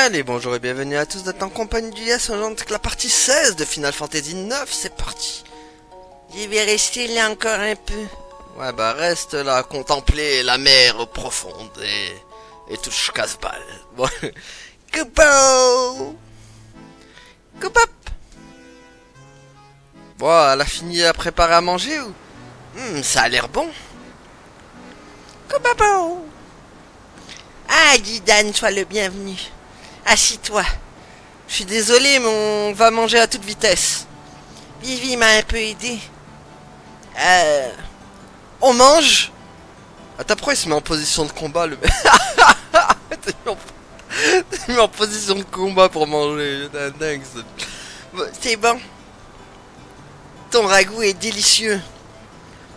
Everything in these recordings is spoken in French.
Allez, bonjour et bienvenue à tous d'être en compagnie du Yes, aujourd'hui avec la partie 16 de Final Fantasy 9, c'est parti. Je vais rester là encore un peu. Ouais bah reste là à contempler la mer profonde et tout ce casse-balle. Bon. Coupeau. Coupop. Bon, elle a fini à préparer à manger ou ça a l'air bon. Coupeau. Ah, Jidan, sois le bienvenu. Assis-toi. Je suis désolé mais on va manger à toute vitesse. Vivi m'a un peu aidé. On mange. Attends, pourquoi il se met en position de combat le mec? T'es mis en position de combat pour manger, dingue. C'est bon. Ton ragoût est délicieux.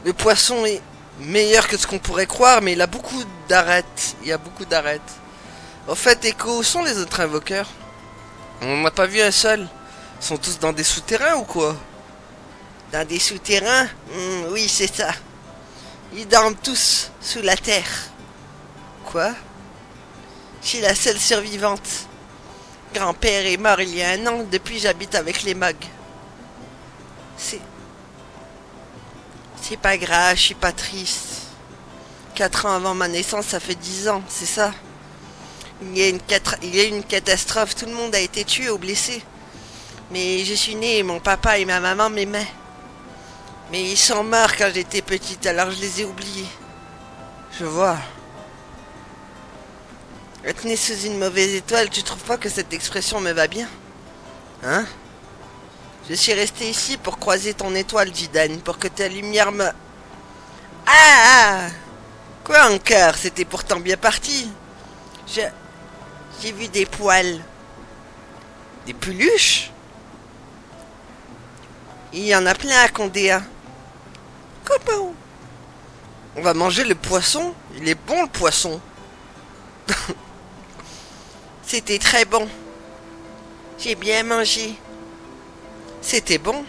Le poisson est meilleur que ce qu'on pourrait croire, mais il a beaucoup d'arêtes. Il y a beaucoup d'arêtes. Au fait, Echo, où sont les autres invoqueurs? On n'en a pas vu un seul. Ils sont tous dans des souterrains ou quoi? Dans des souterrains? Oui, c'est ça. Ils dorment tous sous la terre. Quoi? Je suis la seule survivante. Grand-père est mort il y a un an, depuis j'habite avec les Mugs. C'est pas grave, je suis pas triste. 4 ans avant ma naissance, ça fait 10 ans, c'est ça. Il y a eu une catastrophe, tout le monde a été tué ou blessé. Mais je suis née et mon papa et ma maman m'aimaient. Mais ils sont morts quand j'étais petite, alors je les ai oubliés. Je vois. Être né sous une mauvaise étoile, tu trouves pas que cette expression me va bien? Hein? Je suis resté ici pour croiser ton étoile, Jidan, pour que ta lumière me... Ah! Quoi encore? C'était pourtant bien parti. J'ai vu des poils. Des peluches? Il y en a plein à Condéa. Coupeau. On va manger le poisson? Il est bon le poisson. C'était très bon. J'ai bien mangé. C'était bon?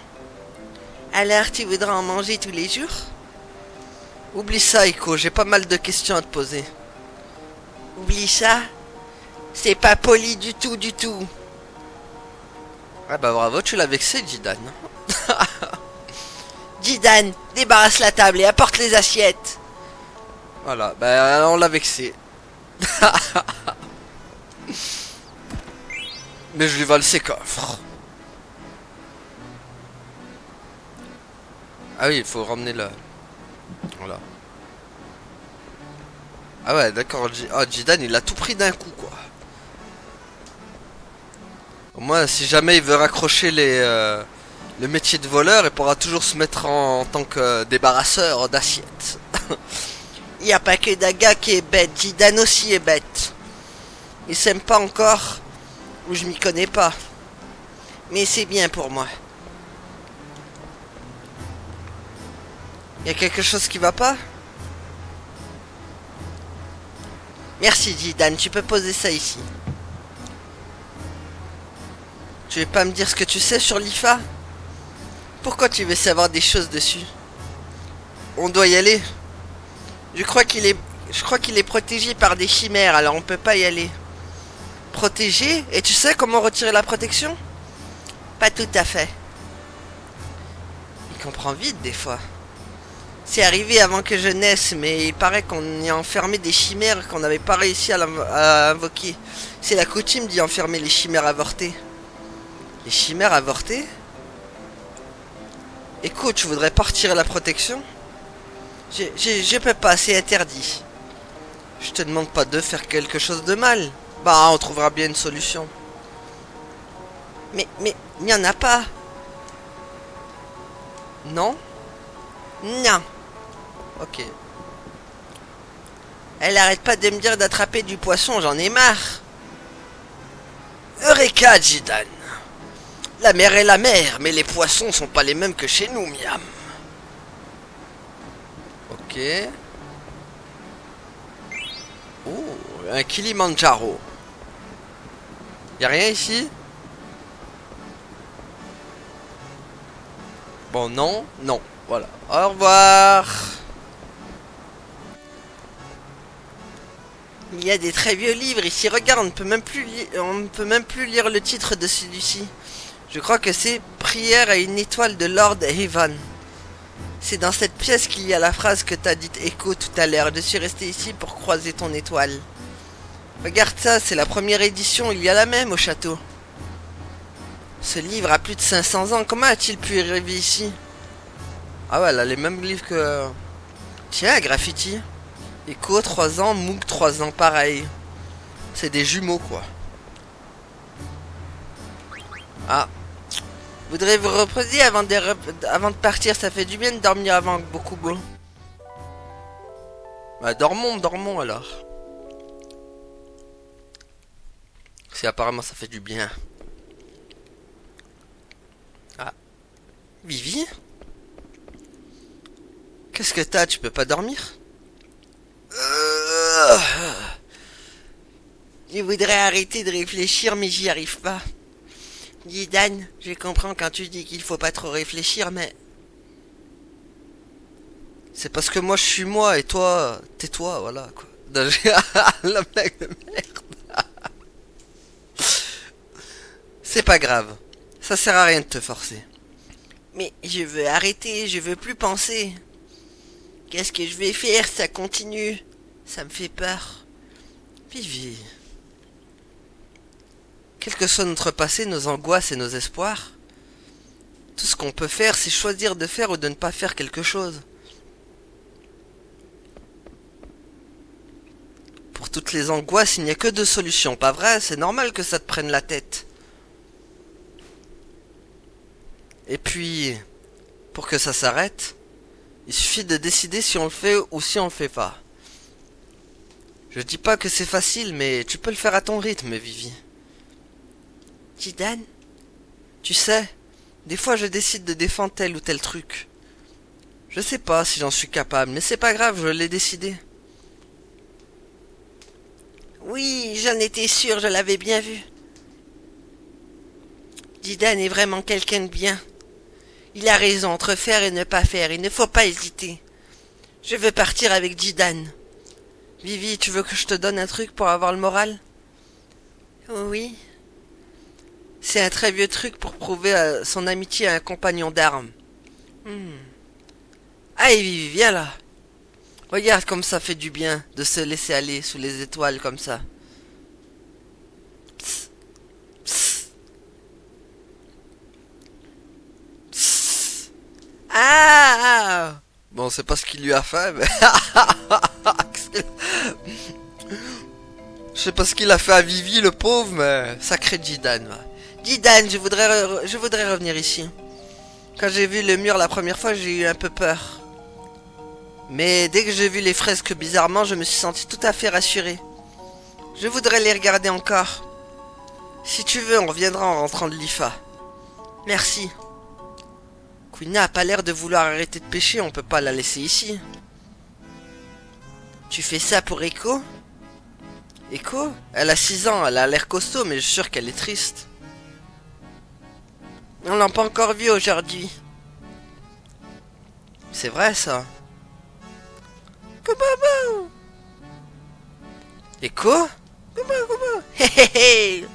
Alors tu voudras en manger tous les jours? Oublie ça, Echo, j'ai pas mal de questions à te poser. Oublie ça. C'est pas poli du tout, du tout. Ah bah bravo, tu l'as vexé, Jidan. Jidan, débarrasse la table et apporte les assiettes. Voilà, bah on l'a vexé. Mais je lui vole ses coffres. Ah oui, il faut ramener le... Voilà. Ah ouais, d'accord, Jidan, il a tout pris d'un coup, quoi. Au moins, si jamais il veut raccrocher le métier de voleur, il pourra toujours se mettre en tant que débarrasseur d'assiettes. Il n'y a pas que Daga qui est bête, Jidan aussi est bête. Il s'aime pas encore, ou je m'y connais pas. Mais c'est bien pour moi. Y a quelque chose qui va pas? Merci Jidan, tu peux poser ça ici. Tu veux pas me dire ce que tu sais sur l'IFA? Pourquoi tu veux savoir des choses dessus? On doit y aller. Je crois qu'il est protégé par des chimères, alors on peut pas y aller. Protégé? Et tu sais comment retirer la protection? Pas tout à fait. Il comprend vite des fois. C'est arrivé avant que je naisse, mais il paraît qu'on y a enfermé des chimères qu'on n'avait pas réussi à invoquer. C'est la coutume d'y enfermer les chimères avortées. Les chimères avortées? Écoute, tu voudrais pas retirer la protection? Je peux pas, c'est interdit. Je te demande pas de faire quelque chose de mal. Bah, on trouvera bien une solution. Mais, il n'y en a pas. Non? Non. Ok. Elle arrête pas de me dire d'attraper du poisson, j'en ai marre. Eureka, Jidan. La mer est la mer, mais les poissons sont pas les mêmes que chez nous, miam. Ok. Oh, un Kilimanjaro. Y'a rien ici? Bon, non, non. Voilà. Au revoir. Il y a des très vieux livres ici. Regarde, on ne peut même plus lire le titre de celui-ci. Je crois que c'est Prière à une étoile de Lord Haven. C'est dans cette pièce qu'il y a la phrase que t'as dite Echo tout à l'heure. Je suis resté ici pour croiser ton étoile. Regarde ça, c'est la première édition. Il y a la même au château. Ce livre a plus de 500 ans. Comment a-t-il pu arriver ici? Ah ouais, elle a les mêmes livres que... Tiens, graffiti. Echo 3 ans, Moog 3 ans, pareil. C'est des jumeaux, quoi. Ah. Voudrez vous reposer avant de partir? Ça fait du bien de dormir avant beaucoup beau. Bah, dormons alors. Si apparemment ça fait du bien. Ah. Vivi? Qu'est-ce que t'as? Tu peux pas dormir? Je voudrais arrêter de réfléchir, mais j'y arrive pas. Dis Dan, je comprends quand tu dis qu'il faut pas trop réfléchir, mais... C'est parce que moi je suis moi et toi, tais-toi, voilà quoi. La blague de merde. C'est pas grave. Ça sert à rien de te forcer. Mais je veux arrêter, je veux plus penser. Qu'est-ce que je vais faire? Ça continue. Ça me fait peur. Vivi. Quel que soit notre passé, nos angoisses et nos espoirs, tout ce qu'on peut faire, c'est choisir de faire ou de ne pas faire quelque chose. Pour toutes les angoisses, il n'y a que deux solutions, pas vrai? C'est normal que ça te prenne la tête. Et puis, pour que ça s'arrête, il suffit de décider si on le fait ou si on le fait pas. Je dis pas que c'est facile, mais tu peux le faire à ton rythme, Vivi. Dan, tu sais, des fois je décide de défendre tel ou tel truc. Je sais pas si j'en suis capable, mais c'est pas grave, je l'ai décidé. Oui, j'en étais sûr, je l'avais bien vu. Dan est vraiment quelqu'un de bien. Il a raison, entre faire et ne pas faire, il ne faut pas hésiter. Je veux partir avec Dan. Vivi, tu veux que je te donne un truc pour avoir le moral? Oui. C'est un très vieux truc pour prouver son amitié à un compagnon d'armes. Allez, Vivi, viens là. Regarde comme ça fait du bien de se laisser aller sous les étoiles comme ça. Psst, psst, psst. Ah! Bon, c'est pas ce qu'il lui a fait, mais... Je sais pas ce qu'il a fait à Vivi, le pauvre, mais... Sacré Dan. Dan, je voudrais revenir ici. Quand j'ai vu le mur la première fois, j'ai eu un peu peur. Mais dès que j'ai vu les fresques bizarrement, je me suis senti tout à fait rassuré. Je voudrais les regarder encore. Si tu veux, on reviendra en rentrant de l'IFA. Merci. Quina a pas l'air de vouloir arrêter de pêcher, on peut pas la laisser ici. Tu fais ça pour Echo? Echo? Elle a 6 ans, elle a l'air costaud, mais je suis sûr qu'elle est triste. On l'a pas encore vue aujourd'hui. C'est vrai ça. Coucou. Echo? Coucou. Hé hé hé.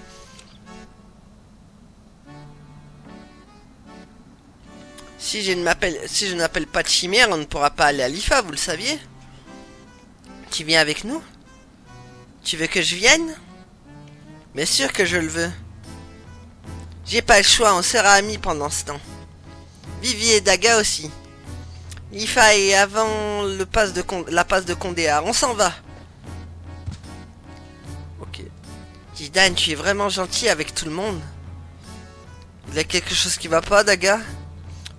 Si je n'appelle pas de chimère, on ne pourra pas aller à l'IFA, vous le saviez? Tu viens avec nous? Tu veux que je vienne? Bien sûr que je le veux. J'ai pas le choix, on sera amis pendant ce temps. Vivi et Daga aussi. L'IFA est avant la passe de Condéa. On s'en va. Ok. Dan, tu es vraiment gentil avec tout le monde. Il y a quelque chose qui va pas, Daga?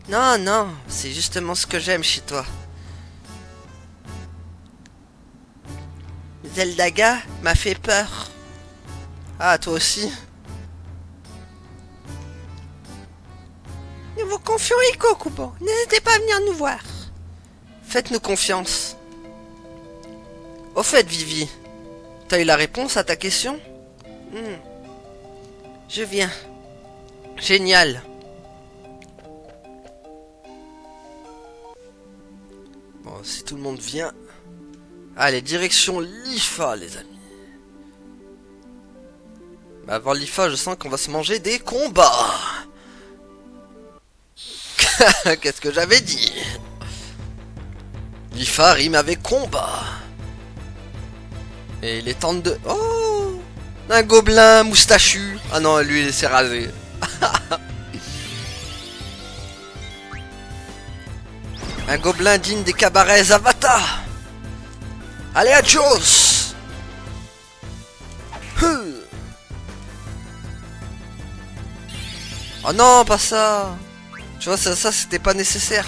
Non, c'est justement ce que j'aime chez toi. Zeldaga m'a fait peur. Ah, toi aussi? Nous vous confions Echo, Kubo. N'hésitez pas à venir nous voir. Faites-nous confiance. Au fait, Vivi, t'as eu la réponse à ta question? Je viens. Génial. Bon, si tout le monde vient... Allez, direction l'IFA, les amis. Bah avant l'IFA, je sens qu'on va se manger des combats. Qu'est-ce que j'avais dit? L'IFA rime avec combat. Et il est temps de... Oh, un gobelin moustachu. Ah non, lui il s'est rasé. Un gobelin digne des cabarets Zavata. Allez, adios. Oh non, pas ça. Tu vois, ça c'était pas nécessaire.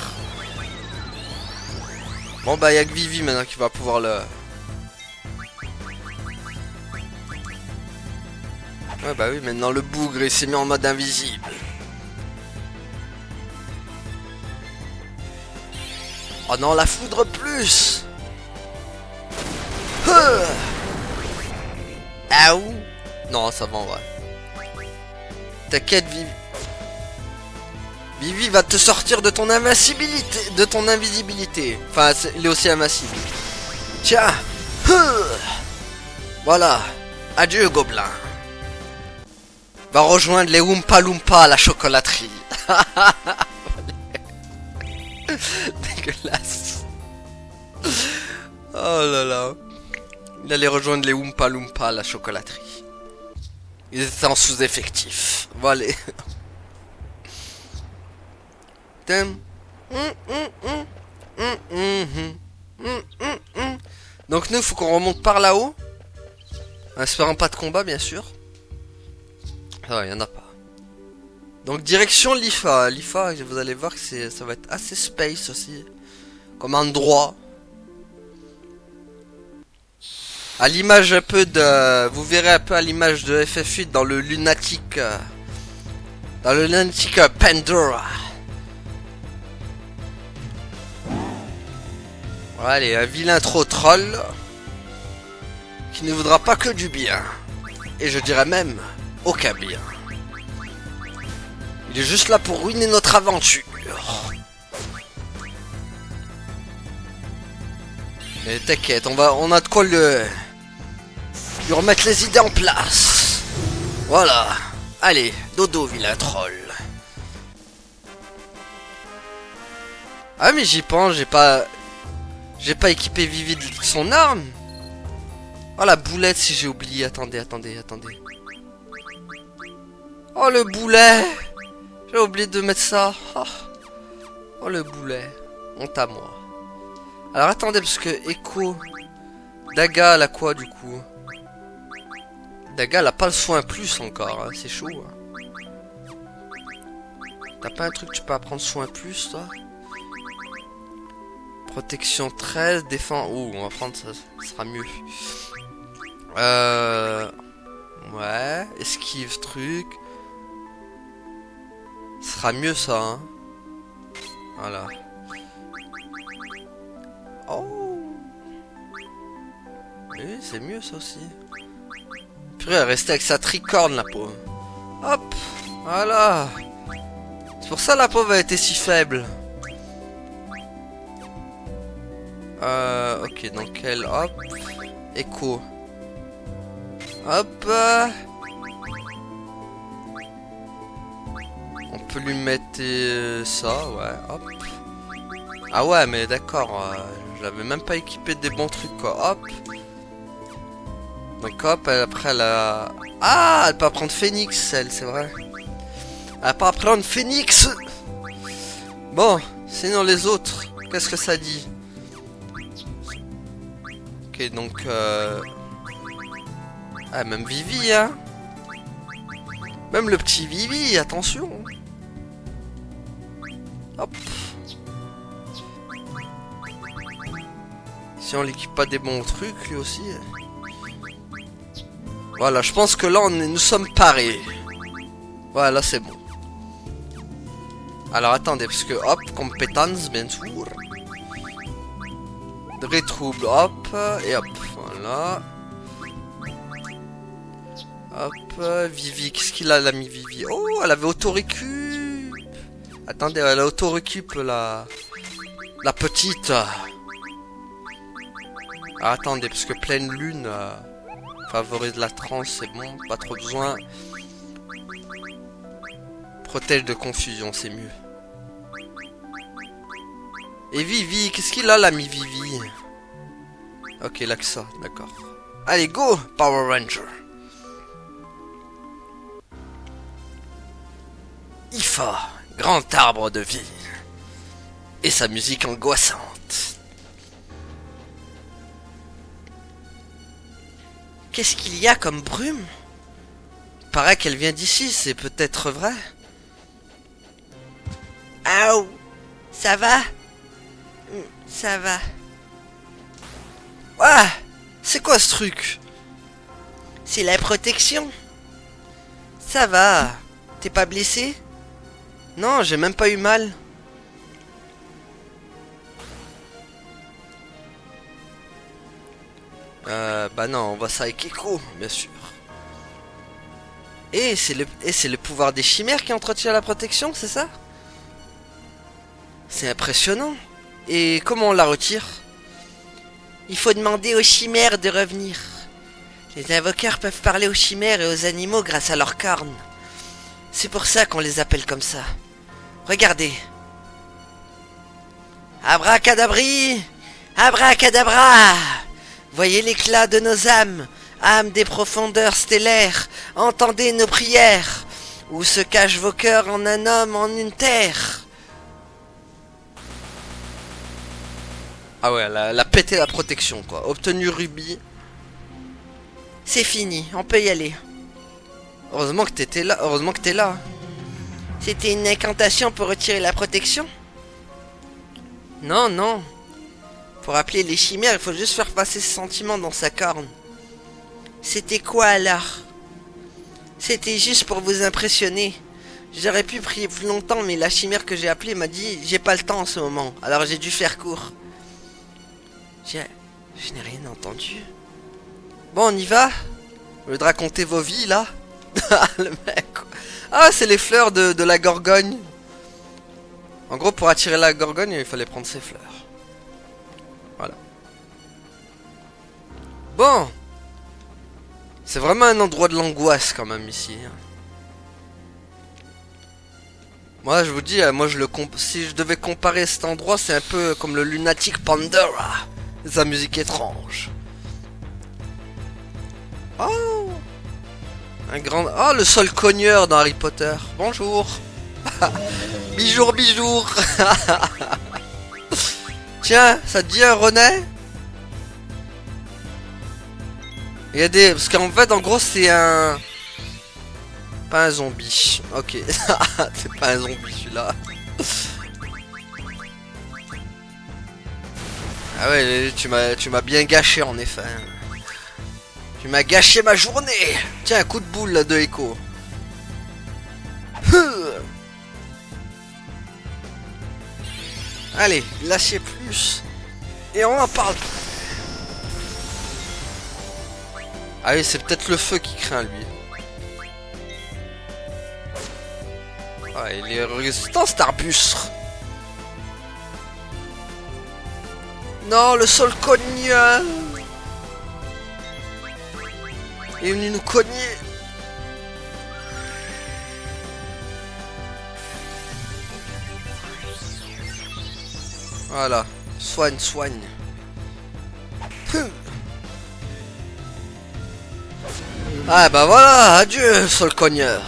Bon bah y'a que Vivi maintenant qui va pouvoir le... Ouais bah oui, maintenant le bougre il s'est mis en mode invisible. Oh non, la foudre plus. Ah où? Non, ça va en vrai. T'inquiète, Vivi. Vivi va te sortir de ton invincibilité. De ton invisibilité. Enfin, il est aussi invincible. Tiens. Voilà. Adieu, gobelin. Va rejoindre les Oompa Loompa à la chocolaterie. Dégueulasse. Oh là là. Il allait rejoindre les Oompa Loompa à la chocolaterie. Ils étaient en sous-effectif. Voilà. Donc nous, il faut qu'on remonte par là-haut. En espérant pas de combat, bien sûr. Ah, il y en a pas. Donc direction l'IFA. L'IFA, vous allez voir que ça va être assez space aussi. Comme endroit. À l'image un peu de... Vous verrez un peu à l'image de FF8 dans le lunatique... Dans le lunatique Pandora. Voilà, allez, un vilain trop troll. Qui ne voudra pas que du bien. Et je dirais même... aucun bien. Il est juste là pour ruiner notre aventure. Mais t'inquiète, on a de quoi lui remettre les idées en place. Voilà. Allez, dodo vilain troll. Ah mais j'y pense, j'ai pas équipé Vivi de son arme. Oh la boulette si j'ai oublié, attendez. Oh le boulet. J'ai oublié de mettre ça. Oh le boulet. Honte à moi. Alors attendez, parce que Echo... Daga, elle a quoi du coup? Daga, elle a pas le soin plus encore, hein. C'est chaud. Hein. T'as pas un truc que tu peux apprendre soin plus, toi? Protection 13, défense... Oh, on va prendre ça, ça sera mieux. Ouais, esquive truc. Ce sera mieux ça, hein. Voilà. Oh. Oui, c'est mieux ça aussi. Purée, elle restait avec sa tricorne la pauvre. Hop, voilà. C'est pour ça la pauvre a été si faible. Ok, donc elle, hop. Echo. Hop. On peut lui mettre ça, ouais, hop. Ah ouais, mais d'accord, j'avais même pas équipé des bons trucs, quoi, hop. Donc hop, après elle a... Ah, elle peut apprendre Phoenix, elle, c'est vrai. Elle peut apprendre Phoenix. Bon, sinon les autres, qu'est-ce que ça dit? Ok, donc... Ah, même Vivi, hein. Même le petit Vivi, attention. Hop. Si on l'équipe pas des bons trucs, lui aussi. Voilà, je pense que là, nous sommes parés. Voilà, c'est bon. Alors, attendez, parce que, hop, compétence, bien sûr. Retrouble, hop, et hop, voilà. Hop, Vivi, qu'est-ce qu'il a, l'ami Vivi? Oh, elle avait auto-récup. Attendez, elle a auto-récup, la petite. Ah, attendez, parce que pleine lune... Favorise la transe, c'est bon, pas trop besoin. Protège de confusion, c'est mieux. Et Vivi, qu'est-ce qu'il a l'ami Vivi? Ok, là que ça, d'accord. Allez, go, Power Ranger. Ifa, grand arbre de vie. Et sa musique angoissante. Qu'est-ce qu'il y a comme brume? Paraît qu'elle vient d'ici, c'est peut-être vrai. Aouh! Ça va? Ça va. Ah! C'est quoi ce truc? C'est la protection. Ça va. T'es pas blessé? Non, j'ai même pas eu mal. Bah non, on voit ça avec Echo, bien sûr. Et c'est le pouvoir des chimères qui entretient la protection, c'est ça? C'est impressionnant. Et comment on la retire? Il faut demander aux chimères de revenir. Les invoqueurs peuvent parler aux chimères et aux animaux grâce à leurs cornes. C'est pour ça qu'on les appelle comme ça. Regardez. Abracadabri! Abracadabra! Voyez l'éclat de nos âmes, âmes des profondeurs stellaires, entendez nos prières. Où se cachent vos cœurs en un homme, en une terre? Ah ouais, elle a pété la protection, quoi. Obtenu rubis. C'est fini, on peut y aller. Heureusement que t'étais là, heureusement que t'es là. C'était une incantation pour retirer la protection? Non, non. Pour appeler les chimères, il faut juste faire passer ce sentiment dans sa corne. C'était quoi alors? C'était juste pour vous impressionner. J'aurais pu prier plus longtemps, mais la chimère que j'ai appelée m'a dit « J'ai pas le temps en ce moment, alors j'ai dû faire court. » Je n'ai rien entendu. Bon, on y va? Au lieu de raconter vos vies, là. Le mec. Ah, c'est les fleurs de la gorgogne. En gros, pour attirer la gorgogne, il fallait prendre ses fleurs. Voilà. Bon. C'est vraiment un endroit de l'angoisse, quand même, ici. Moi, je vous dis, si je devais comparer cet endroit, c'est un peu comme le Lunatic Pandora. Sa musique étrange. Oh! Un grand... Oh, le sol cogneur dans Harry Potter. Bonjour. Bijour, bijour. Tiens, ça te dit un René? Il y a des... Parce qu'en fait, en gros, c'est un... Pas un zombie. Ok. C'est pas un zombie, celui-là. Ah ouais, tu m'as bien gâché, en effet. Tu m'as gâché ma journée. Tiens, un coup de boule là, de Echo. Allez, lâchez plus. Et on en parle. Ah oui, c'est peut-être le feu qui craint, lui. Ah, il est résistant, cet arbuste. Non, le sol cogneur. Il est venu nous cogner. Voilà. Soigne, soigne. Ah bah voilà, adieu, sol cogneur.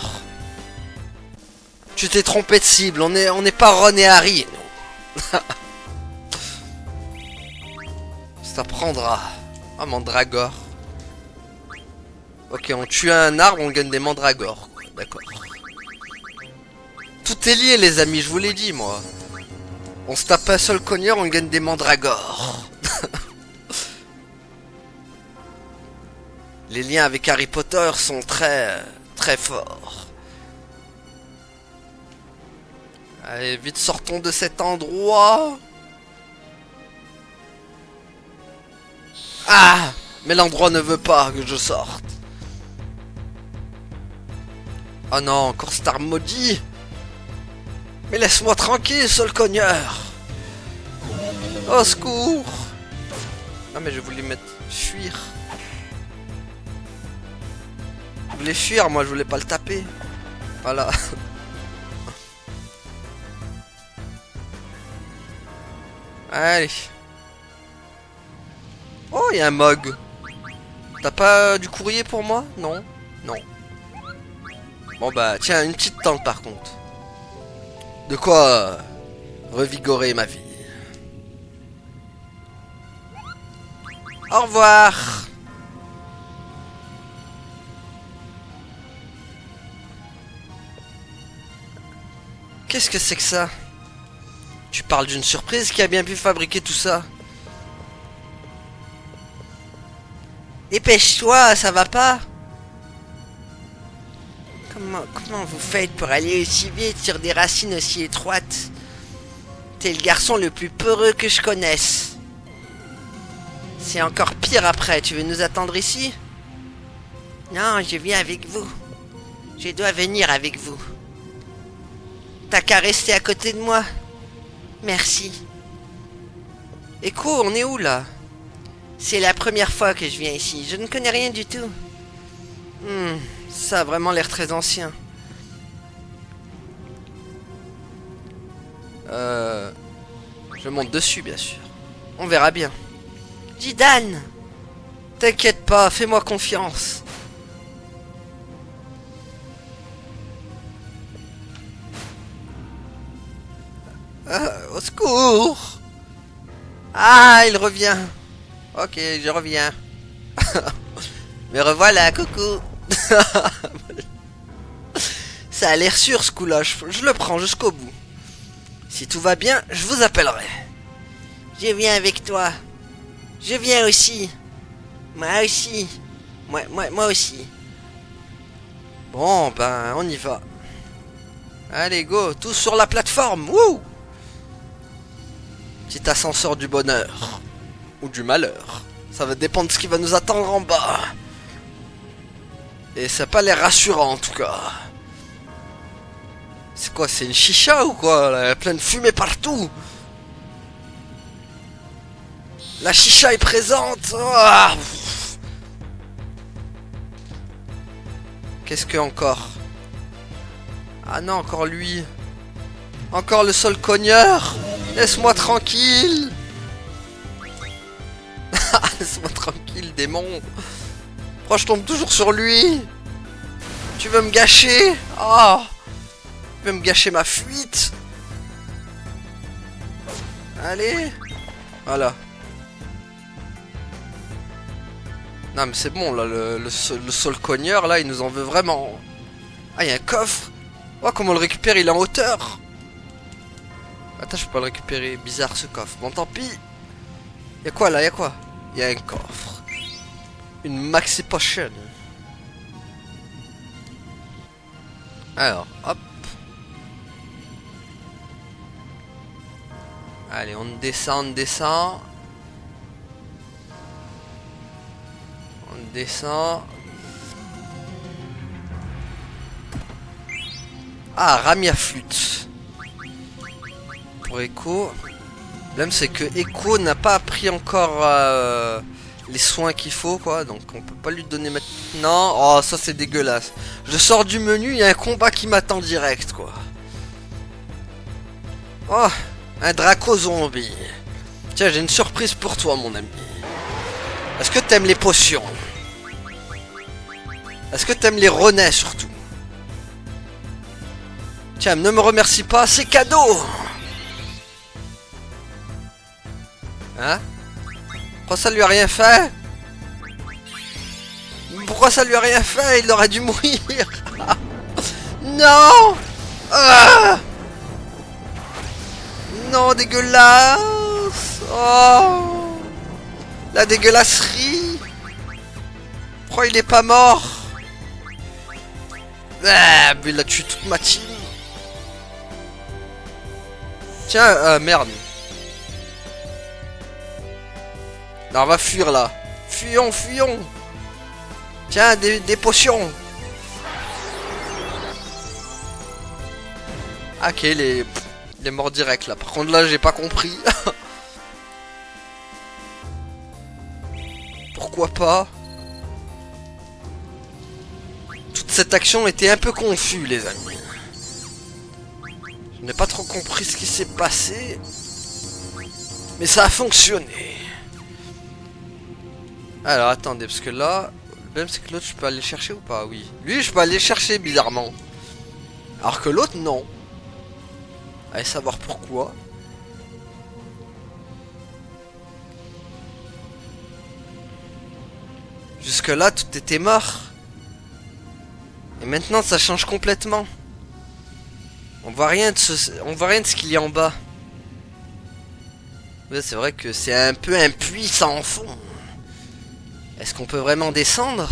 Tu t'es trompé de cible, on n'est pas Ron et Harry. Ça prendra. Ah, mandragore. Ok, on tue un arbre, on gagne des mandragores. D'accord. Tout est lié, les amis, je vous l'ai dit, moi. On se tape un seul cogneur, on gagne des mandragores. Les liens avec Harry Potter sont très, très forts. Allez, vite, sortons de cet endroit. Ah! Mais l'endroit ne veut pas que je sorte. Oh non, encore Star maudit. Mais laisse-moi tranquille, seul cogneur. Au secours. Ah mais je voulais mettre fuir. voulait fuir, moi je voulais pas le taper. Voilà. Allez. Oh, il y a un Mog. T'as pas du courrier pour moi? Non? Non. Bon bah, tiens, une petite tente par contre. De quoi revigorer ma vie. Au revoir. Qu'est-ce que c'est que ça? Tu parles d'une surprise qui a bien pu fabriquer tout ça? Dépêche-toi, ça va pas? Comment vous faites pour aller aussi vite sur des racines aussi étroites? T'es le garçon le plus peureux que je connaisse. C'est encore pire après, tu veux nous attendre ici? Non, je viens avec vous. Je dois venir avec vous. T'as qu'à rester à côté de moi. Merci. Echo, on est où là? C'est la première fois que je viens ici. Je ne connais rien du tout. Ça a vraiment l'air très ancien. Je monte dessus, bien sûr. On verra bien. Dis Dan! T'inquiète pas, fais-moi confiance. Au secours! Ah, il revient. Ok, je reviens. Mais revoilà, coucou. Ça a l'air sûr ce coup-là, je le prends jusqu'au bout. Si tout va bien, je vous appellerai. Je viens avec toi. Je viens aussi. Moi aussi. Moi aussi. Bon, ben, on y va. Allez, go, tous sur la plateforme. Wouh! Petit ascenseur du bonheur. Ou du malheur. Ça va dépendre de ce qui va nous attendre en bas. Et ça n'a pas l'air rassurant en tout cas. C'est quoi, c'est une chicha ou quoi? Il y a plein de fumée partout. La chicha est présente. Oh. Qu'est-ce que encore? Ah non, encore lui. Encore le sol cogneur. Laisse-moi tranquille. Laisse-moi tranquille, démon. Pourquoi je tombe toujours sur lui? Tu veux me gâcher? Oh, tu veux me gâcher ma fuite? Allez. Voilà. Non mais c'est bon là, le sol cogneur là, il nous en veut vraiment. Ah, il y a un coffre. Oh, comment on le récupère? Il est en hauteur. Attends, je peux pas le récupérer. Bizarre ce coffre. Bon, tant pis. Y'a quoi là? Y'a quoi? Y'a un coffre. Une maxi potion. Alors, hop. Allez, on descend, on descend. On descend. Ah, Ramia flûte. Pour Echo. Le problème c'est que Echo n'a pas pris encore les soins qu'il faut quoi. Donc on peut pas lui donner maintenant. Oh, ça c'est dégueulasse. Je sors du menu, il y a un combat qui m'attend direct quoi. Oh, un Draco zombie. Tiens, j'ai une surprise pour toi mon ami. Est-ce que t'aimes les potions? Est-ce que t'aimes les renais surtout? Tiens, ne me remercie pas, c'est cadeau. Hein? Pourquoi ça lui a rien fait? Pourquoi ça lui a rien fait? Il aurait dû mourir. Non. Non, dégueulasse. Oh, la dégueulasserie. Pourquoi il est pas mort? Ah, mais il a tué toute ma team. Tiens, merde. Là, on va fuir là. Fuyons, fuyons. Tiens, des potions. Ok, il est mort direct là. Par contre là, j'ai pas compris. Pourquoi pas? cette action était un peu confus, les amis. Je n'ai pas trop compris ce qui s'est passé. Mais ça a fonctionné. Alors, attendez, parce que là... Le problème, c'est que l'autre, je peux aller le chercher ou pas? Oui. Lui, je peux aller le chercher, bizarrement. Alors que l'autre, non. Allez savoir pourquoi. Jusque-là, tout était mort. Et maintenant, ça change complètement. On voit rien de ce qu'il y a en bas. Ouais, c'est vrai que c'est un peu un puits sans fond. Est-ce qu'on peut vraiment descendre?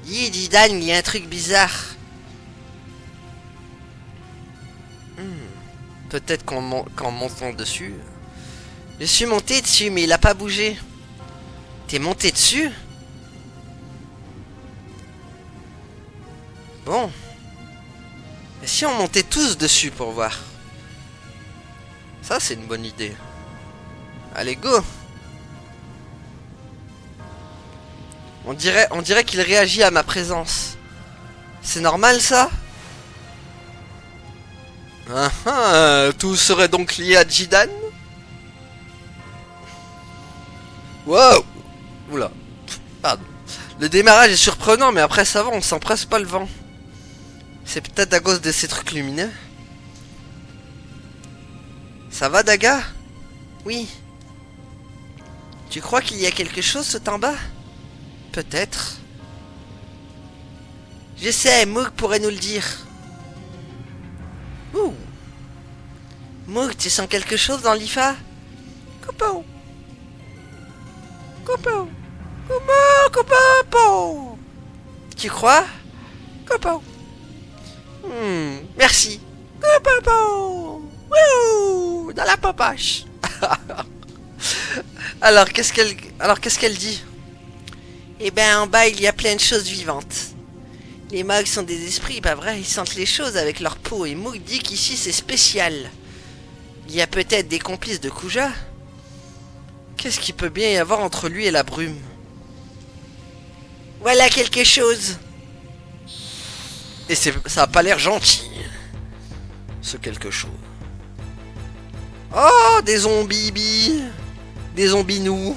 Dis Dan, il y a un truc bizarre. Peut-être qu'en montant dessus. Je suis monté dessus, mais il a pas bougé. T'es monté dessus? Bon. Et si on montait tous dessus pour voir? Ça, c'est une bonne idée. Allez, go! On dirait qu'il réagit à ma présence. C'est normal, ça? Ah ah, tout serait donc lié à Jidan? Wow! Oula. Pardon. Le démarrage est surprenant, mais après ça va, on sent presque pas le vent. C'est peut-être à cause de ces trucs lumineux. Ça va, Daga? Oui. Tu crois qu'il y a quelque chose tout en bas? Peut-être. Je sais, Moog pourrait nous le dire. Ouh. Moog, tu sens quelque chose dans l'IFA? Coupeau. Coupeau. Coupeau. Tu crois? Coupeau. Merci. Coupeau. Wouh, dans la popoche. Alors qu'est-ce qu'elle dit? Eh ben en bas il y a plein de choses vivantes. Les Mogs sont des esprits, pas vrai? Ils sentent les choses avec leur peau et Moog dit qu'ici c'est spécial. Il y a peut-être des complices de Kuja? Qu'est-ce qu'il peut bien y avoir entre lui et la brume? Voilà quelque chose. Et ça a pas l'air gentil. Ce quelque chose. Oh, des zombies. Des zombies nous.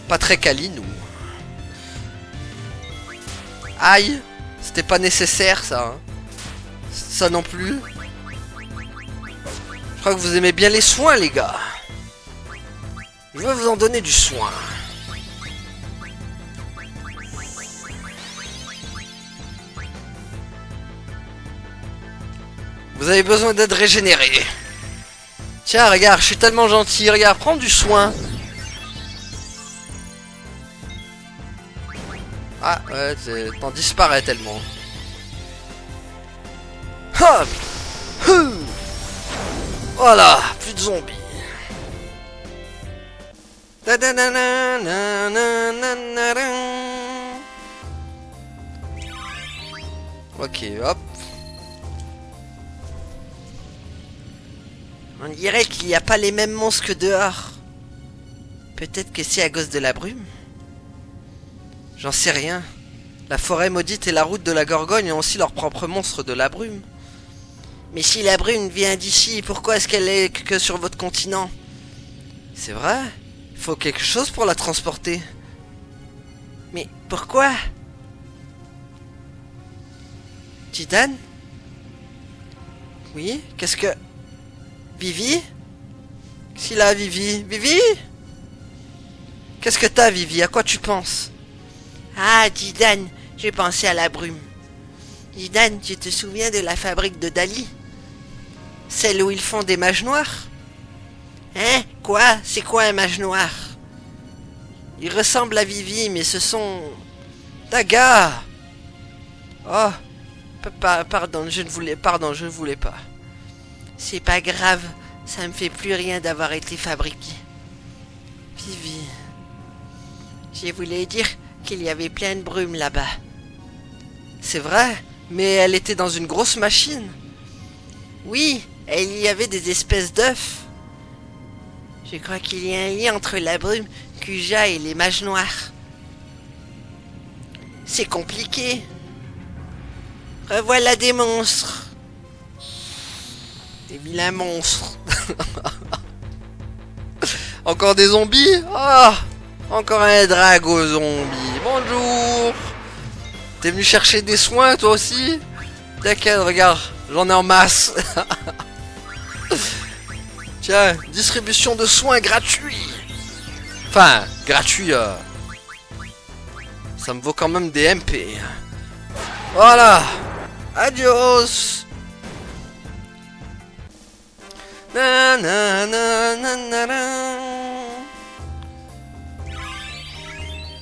Pas très quali nous. Aïe. C'était pas nécessaire ça. Hein. Ça non plus. Je crois que vous aimez bien les soins les gars. Je vais vous en donner du soin. Vous avez besoin d'être régénéré. Tiens, regarde, je suis tellement gentil. Regarde, prends du soin. Ah, ouais, t'en disparais tellement. Hop. Voilà, plus de zombies. Ok, hop. On dirait qu'il n'y a pas les mêmes monstres que dehors. Peut-être que c'est à cause de la brume. J'en sais rien. La forêt maudite et la route de la Gorgogne ont aussi leurs propres monstres de la brume. Mais si la brume vient d'ici, pourquoi est-ce qu'elle est que sur votre continent? C'est vrai. Il faut quelque chose pour la transporter. Mais pourquoi? Jidan? Oui, qu'est-ce que... Vivi? Qu'est-ce qu'il a, Vivi? Vivi? Qu'est-ce que t'as, Vivi? À quoi tu penses? Ah, Jidan, j'ai pensé à la brume. Jidan, tu te souviens de la fabrique de Dali? Celle où ils font des mages noirs? Hein? Quoi? C'est quoi un mage noir? Il ressemble à Vivi, mais ce sont... Daga! Oh! Pardon, je ne voulais pas. C'est pas grave, ça me fait plus rien d'avoir été fabriqué. Vivi... Je voulais dire qu'il y avait plein de brume là-bas. C'est vrai, mais elle était dans une grosse machine. Oui, et il y avait des espèces d'œufs. Je crois qu'il y a un lien entre la brume, Kuja et les mages noirs. C'est compliqué. Revoilà des monstres. Des vilains monstres. Encore des zombies? Ah, encore un drago zombie. Bonjour. T'es venu chercher des soins toi aussi? D'accord, regarde, j'en ai en masse. Tiens, distribution de soins gratuits. Enfin, gratuit. Ça me vaut quand même des MP. Voilà. Adios. Na, na, na, na, na, na.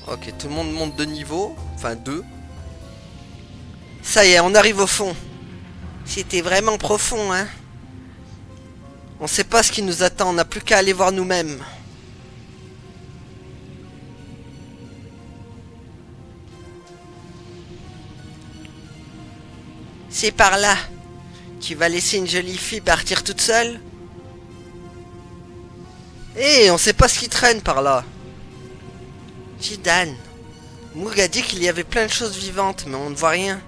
Ok, tout le monde monte de niveau. Enfin, 2. Ça y est, on arrive au fond. C'était vraiment profond, hein. On sait pas ce qui nous attend, on n'a plus qu'à aller voir nous-mêmes. C'est par là. Tu vas laisser une jolie fille partir toute seule? Hé, on sait pas ce qui traîne par là. Jidan, Moog a dit qu'il y avait plein de choses vivantes, mais on ne voit rien.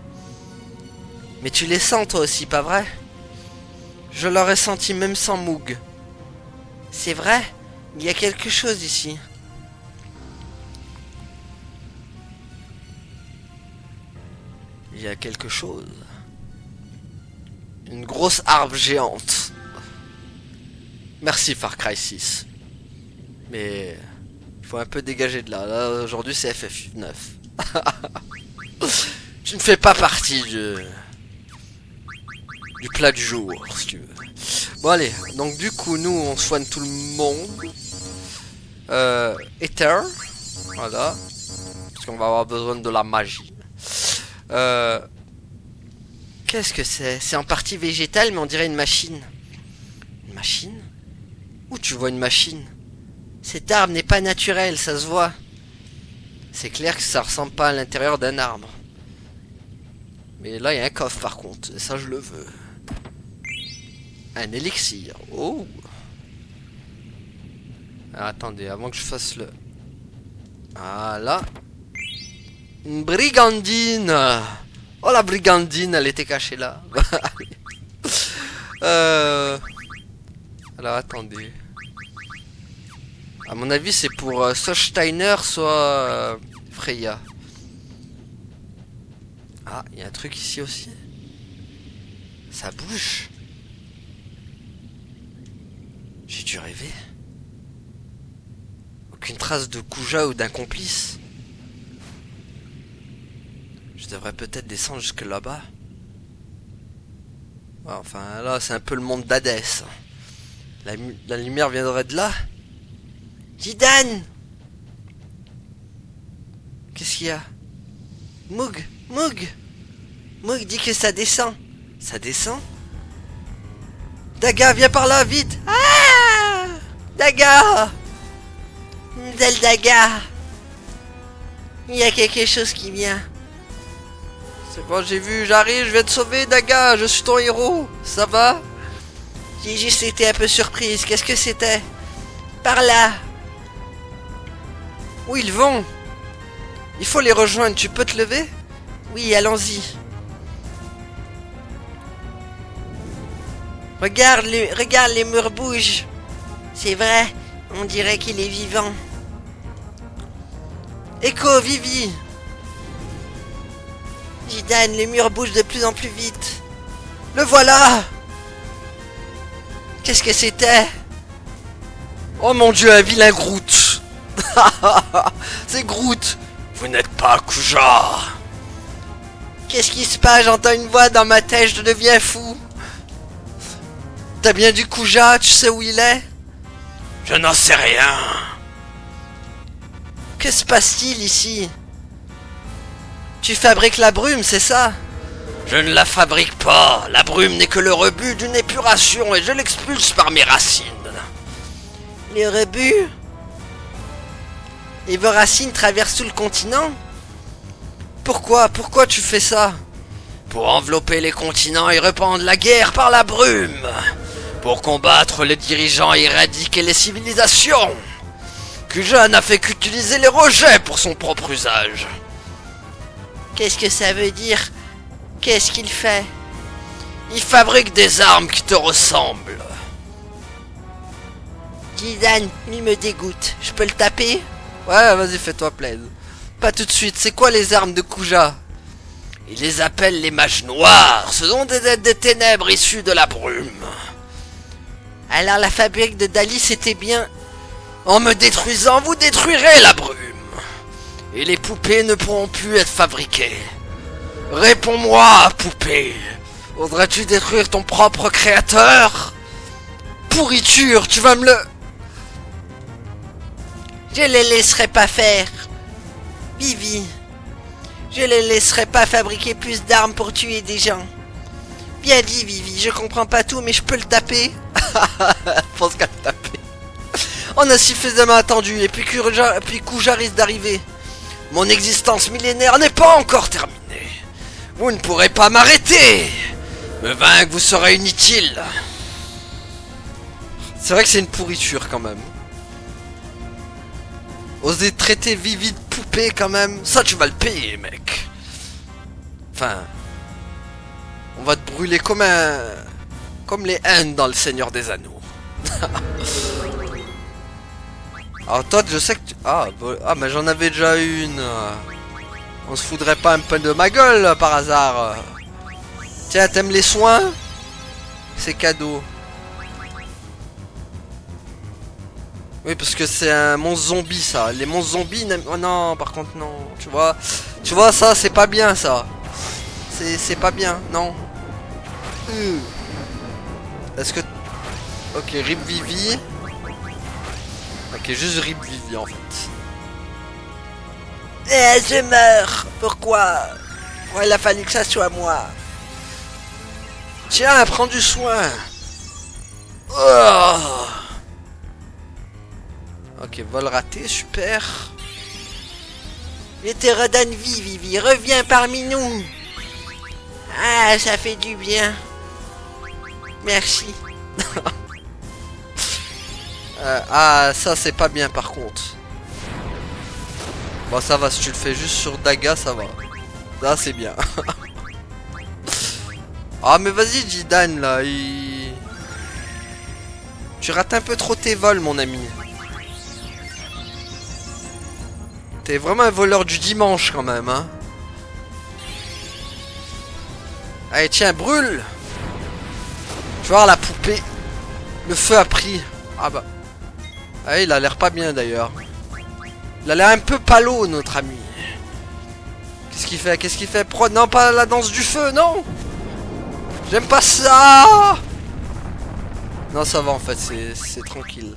Mais tu les sens toi aussi, pas vrai? Je l'aurais senti même sans Moog. c'est vrai, il y a quelque chose ici. Il y a quelque chose. Une grosse harpe géante. Merci Far Cry 6. Mais il faut un peu dégager de là. Là aujourd'hui c'est FF9. Tu ne fais pas partie du plat du jour, si tu veux. Bon allez, donc du coup nous on soigne tout le monde. Ether. Voilà. Parce qu'on va avoir besoin de la magie. Qu'est-ce que c'est? C'est en partie végétal, mais on dirait une machine. Une machine? Où tu vois une machine? Cet arbre n'est pas naturel, ça se voit. C'est clair que ça ressemble pas à l'intérieur d'un arbre. Mais là il y a un coffre par contre, et ça je le veux. Un élixir. Oh. Alors, attendez, avant que je fasse le... Voilà. Une brigandine. Oh la brigandine, elle était cachée là. Alors attendez. À mon avis c'est pour soit Steiner, soit Freya. Ah, il y a un truc ici aussi. Ça bouge. J'ai dû rêver. Aucune trace de Kuja ou d'un complice. Je devrais peut-être descendre jusque là-bas. Ouais, enfin là c'est un peu le monde d'Hadès. La lumière viendrait de là. Jidan! Qu'est-ce qu'il y a? Moog! Moog dit que ça descend. Ça descend? Daga, viens par là, vite! Ah! Daga! Daga! Il y a quelque chose qui vient. C'est bon, j'ai vu, j'arrive, je vais te sauver, Daga, je suis ton héros, ça va? J'ai juste été un peu surprise, qu'est-ce que c'était? Par là! Où ils vont? Il faut les rejoindre, tu peux te lever? Oui, allons-y. Regarde, les murs bougent. C'est vrai, on dirait qu'il est vivant. Echo, Vivi! Jidan, les murs bougent de plus en plus vite. Le voilà! Qu'est-ce que c'était? Oh mon dieu, un vilain Groot! C'est Groot! Vous n'êtes pas Kuja! Qu'est-ce qui se passe? J'entends une voix dans ma tête, je deviens fou. T'as bien du Kuja, tu sais où il est? Je n'en sais rien. Que se passe-t-il ici? Tu fabriques la brume, c'est ça? Je ne la fabrique pas. La brume n'est que le rebut d'une épuration et je l'expulse par mes racines. Les rebuts? Et vos racines traversent tout le continent? Pourquoi tu fais ça? Pour envelopper les continents et répandre la guerre par la brume. pour combattre les dirigeants et éradiquer les civilisations. Kuja n'a fait qu'utiliser les rejets pour son propre usage. Qu'est-ce que ça veut dire? Qu'est-ce qu'il fait? Il fabrique des armes qui te ressemblent. Jidan, il me dégoûte. Je peux le taper? Ouais, vas-y, fais-toi plaisir. Pas tout de suite, c'est quoi les armes de Kuja? Il les appelle les mages noirs. Ce sont des êtres des ténèbres issus de la brume. Alors la fabrique de Dali, c'était bien... En me détruisant, vous détruirez la brume. Et les poupées ne pourront plus être fabriquées. Réponds-moi, poupée. Voudrais-tu détruire ton propre créateur? Pourriture, tu vas me le... Je les laisserai pas faire. Vivi. Je les laisserai pas fabriquer plus d'armes pour tuer des gens. Bien dit, Vivi. Je comprends pas tout, mais je peux le taper. Pense qu'à le taper. On a suffisamment attendu, et puis Kuja risque d'arriver. Mon existence millénaire n'est pas encore terminée. Vous ne pourrez pas m'arrêter. Me vaincre vous sera inutile. C'est vrai que c'est une pourriture quand même. Oser traiter Vivi de poupée quand même. Ça tu vas le payer mec. Enfin... On va te brûler comme un... Comme les haines dans le Seigneur des Anneaux. Alors toi je sais que tu... Ah mais j'en avais déjà une. On se foudrait pas un peu de ma gueule par hasard. Tiens, t'aimes les soins? C'est cadeau. Oui, parce que c'est un monstre zombie ça. Les monstres zombies n'aiment... Oh non, par contre non. Tu vois ça, c'est pas bien ça. C'est pas bien, non. Est-ce que... Ok, Rip Vivi. Ok, juste Rip Vivi en fait. Je meurs. Pourquoi? Ouais, il a fallu que ça soit moi. Tiens, prends du soin. Oh. Ok, vol raté, super. Je te redonne vie, Vivi. Reviens parmi nous. Ah, ça fait du bien. Merci. Ah, ça c'est pas bien par contre. Bon, ça va, si tu le fais juste sur Daga, ça va. Là, c'est bien. Ah, mais vas-y, Jidan, là, Tu rates un peu trop tes vols, mon ami. T'es vraiment un voleur du dimanche, quand même, hein. Allez, tiens, brûle. Tu vois, la poupée. Le feu a pris. Ah bah. Ah, il a l'air pas bien, d'ailleurs. Il a l'air un peu palo, notre ami. Qu'est-ce qu'il fait? Qu'est-ce qu'il fait? Non, pas la danse du feu, non. J'aime pas ça. Non, ça va, en fait, c'est tranquille.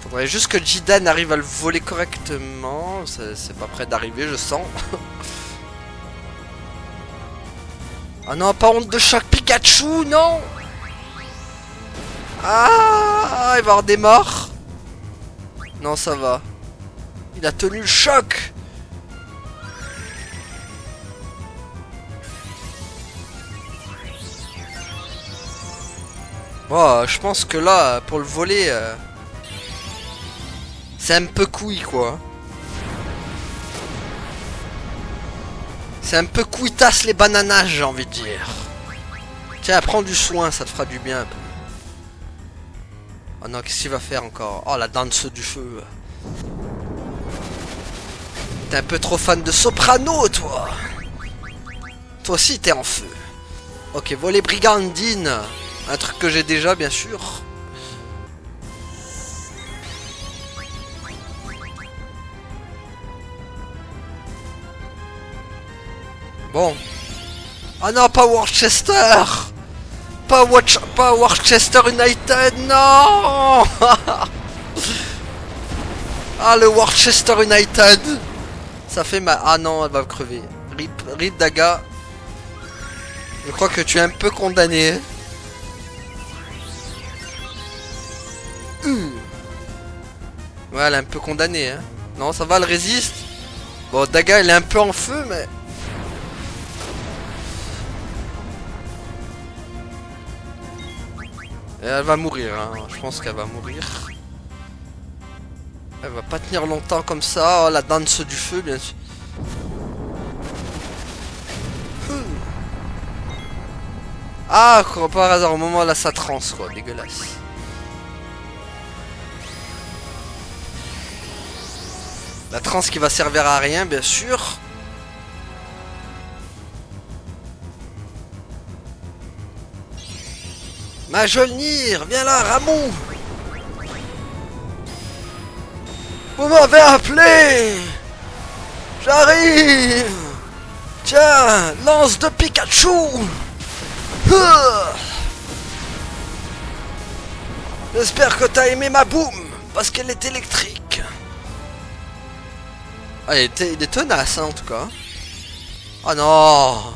Faudrait juste que Jidan arrive à le voler correctement. C'est pas prêt d'arriver, je sens. Ah non, pas honte de choc Pikachu, non. Ah, il va y avoir des morts. Non, ça va. Il a tenu le choc. Bon, je pense que là, pour le voler, c'est un peu couille, quoi. C'est un peu couillasse les bananas, j'ai envie de dire. Tiens, prends du soin, ça te fera du bien un peu. Oh non, qu'est-ce qu'il va faire encore? Oh, la danse du feu. T'es un peu trop fan de Soprano, toi. Toi aussi, t'es en feu. Ok, voler brigandine. Un truc que j'ai déjà, bien sûr. Bon. Ah non, pas Worcester. Pas Worcester United, non. Ah, le Worcester United. Ça fait mal. Ah non, elle va crever. Rip Daga. Je crois que tu es un peu condamné. Ouais, elle est un peu condamnée. Hein. Non, ça va, elle résiste. Bon, Daga, elle est un peu en feu, mais... Et elle va mourir, hein. Je pense qu'elle va mourir. Elle va pas tenir longtemps comme ça. Oh, la danse du feu, bien sûr. Ah, quoi, par hasard, au moment là, ça transe, quoi. Dégueulasse. La transe qui va servir à rien, bien sûr. Majolnir, viens là, Ramou. Vous m'avez appelé. J'arrive. Tiens, lance de Pikachu. J'espère que t'as aimé ma boum, parce qu'elle est électrique. Ah, il est tenace, hein, en tout cas. Oh non.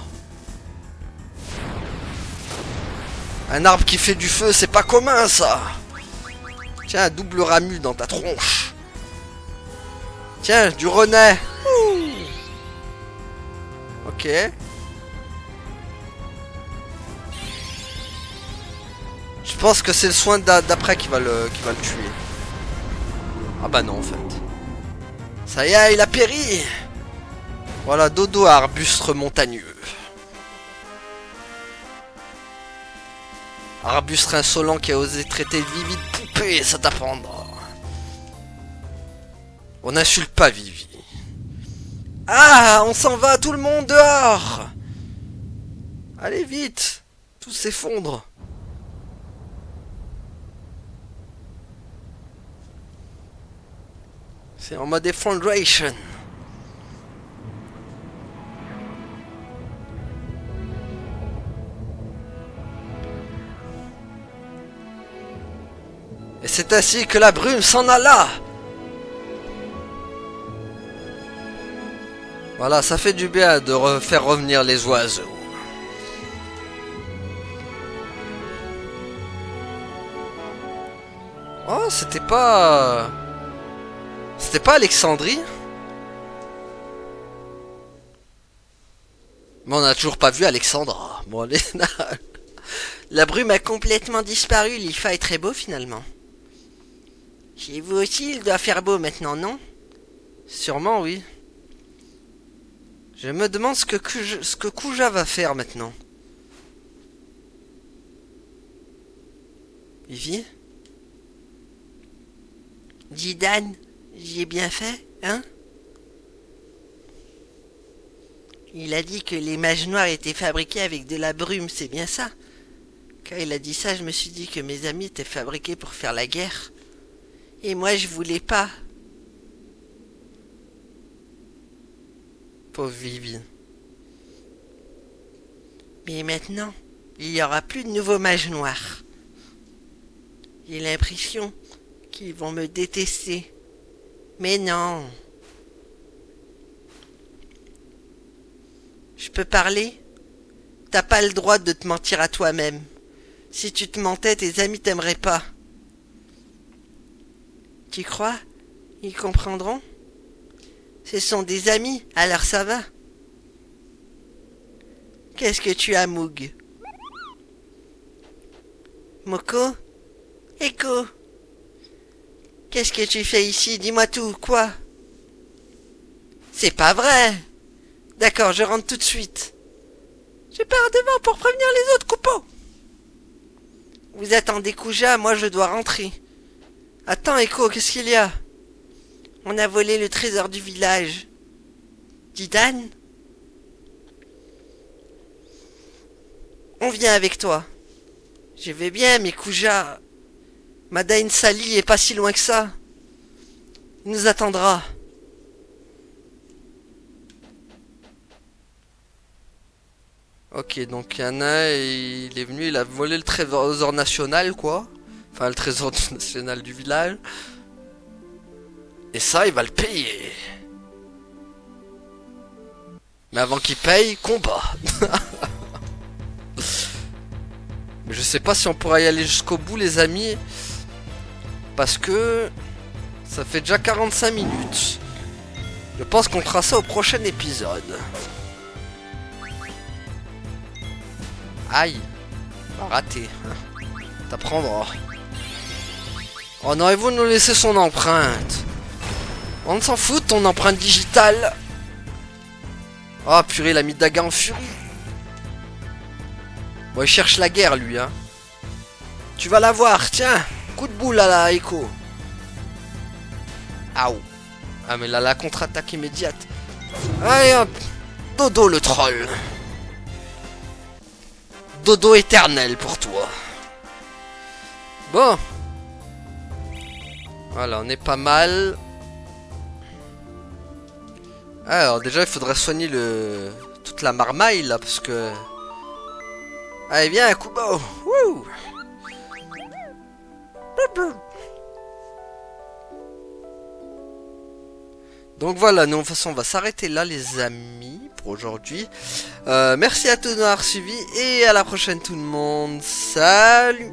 Un arbre qui fait du feu, c'est pas commun, ça. Tiens, un double ramu dans ta tronche. Tiens, du renais. Ok. Je pense que c'est le soin d'après qui va le tuer. Ah bah non, en fait. Ça y est, il a péri. Voilà, dodo à arbustre montagneux. Arbustre insolent qui a osé traiter Vivi de poupée, ça t'apprendra. On n'insulte pas Vivi. Ah, on s'en va, tout le monde dehors. Allez vite, tout s'effondre. C'est en mode effondration. Et c'est ainsi que la brume s'en alla. Voilà, ça fait du bien de faire revenir les oiseaux. Oh, c'était pas... C'était pas Alexandrie? Mais on n'a toujours pas vu Alexandra. Bon, allez. La brume a complètement disparu, l'IFA est très beau finalement. Chez vous aussi, il doit faire beau maintenant, non? Sûrement, oui. Je me demande ce que Kuja va faire maintenant. Vivi? Dis Dan, j'y ai bien fait, hein? Il a dit que les mages noirs étaient fabriqués avec de la brume, c'est bien ça? Quand il a dit ça, je me suis dit que mes amis étaient fabriqués pour faire la guerre. Et moi, je voulais pas. Pauvre Vivi. Mais maintenant, il n'y aura plus de nouveaux mages noirs. J'ai l'impression qu'ils vont me détester. Mais non. Je peux parler? T'as pas le droit de te mentir à toi-même. Si tu te mentais, tes amis t'aimeraient pas. Tu crois? Ils comprendront? Ce sont des amis, alors ça va. Qu'est-ce que tu as, Moog? Moko? Echo? Qu'est-ce que tu fais ici? Dis-moi tout, quoi? C'est pas vrai! D'accord, je rentre tout de suite. Je pars devant pour prévenir les autres coupons. Vous attendez Kuja, moi je dois rentrer. Attends, Echo, qu'est-ce qu'il y a? On a volé le trésor du village. Dis Dan? On vient avec toi. Je vais bien, mais Kuja... Madain Sali est pas si loin que ça. Il nous attendra. Ok, donc il y en a, il est venu, il a volé le trésor national, quoi. Enfin, le trésor national du village. Et ça, il va le payer. Mais avant qu'il paye, combat. Mais je sais pas si on pourra y aller jusqu'au bout, les amis. Parce que... ça fait déjà 45 minutes. Je pense qu'on fera ça au prochain épisode. Aïe. Raté. T'apprendras. Oh non, et vous nous laissez son empreinte. On s'en fout de ton empreinte digitale. Oh purée, il a mis Daga en furie. Bon, il cherche la guerre, lui, hein. Tu vas la voir, tiens. Coup de boule à la Echo. Aouh. Ah, mais là, la contre-attaque immédiate. Allez, hop. Dodo, le troll. Dodo éternel pour toi. Bon. Voilà, on est pas mal. Alors, déjà, il faudrait soigner toute la marmaille, là, parce que... Allez, viens, Kubo. Wouh. Donc voilà, nous, de toute façon, on va s'arrêter là, les amis, pour aujourd'hui. Merci à tous d'avoir suivi, et à la prochaine, tout le monde. Salut.